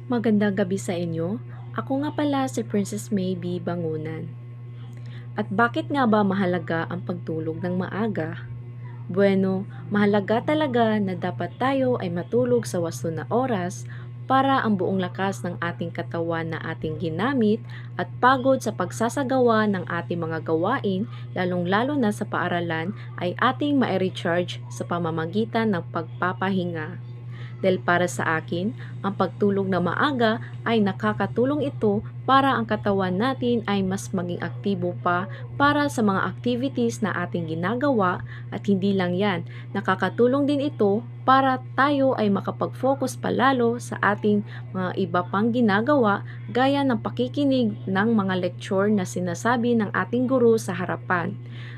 Magandang gabi sa inyo. Ako nga pala si Princess Maybe Bangunan. At bakit nga ba mahalaga ang pagtulog ng maaga? Bueno, mahalaga talaga na dapat tayo ay matulog sa wasto na oras para ang buong lakas ng ating katawan na ating ginamit at pagod sa pagsasagawa ng ating mga gawain, lalong-lalo na sa paaralan, ay ating ma-recharge sa pamamagitan ng pagpapahinga. Dahil para sa akin, ang pagtulog na maaga ay nakakatulong ito para ang katawan natin ay mas maging aktibo pa para sa mga activities na ating ginagawa at hindi lang yan, nakakatulong din ito para tayo ay makapag-focus palalo sa ating mga iba pang ginagawa gaya ng pakikinig ng mga lecture na sinasabi ng ating guro sa harapan.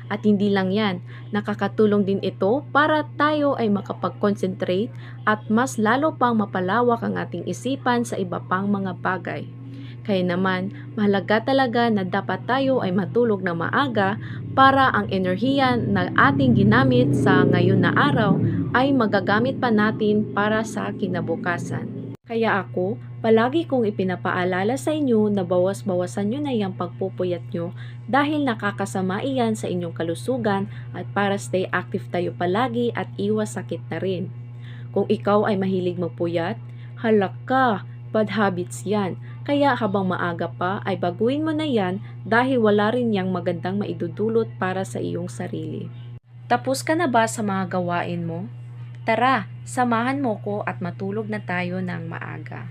At hindi lang yan, nakakatulong din ito para tayo ay makapag-concentrate at mas lalo pang mapalawak ang ating isipan sa iba pang mga bagay. Kaya naman, mahalaga talaga na dapat tayo ay matulog na maaga para ang enerhiya na ating ginamit sa ngayon na araw ay magagamit pa natin para sa kinabukasan. Kaya ako, palagi kong ipinapaalala sa inyo na bawas-bawasan nyo na yung pagpupuyat nyo dahil nakakasama iyan sa inyong kalusugan at para stay active tayo palagi at iwas sakit na rin. Kung ikaw ay mahilig magpuyat, halak ka, bad habits yan. Kaya habang maaga pa ay baguhin mo na yan dahil wala rin yang magandang maidudulot para sa iyong sarili. Tapos ka na ba sa mga gawain mo? Tara, samahan mo ko at matulog na tayo ng maaga.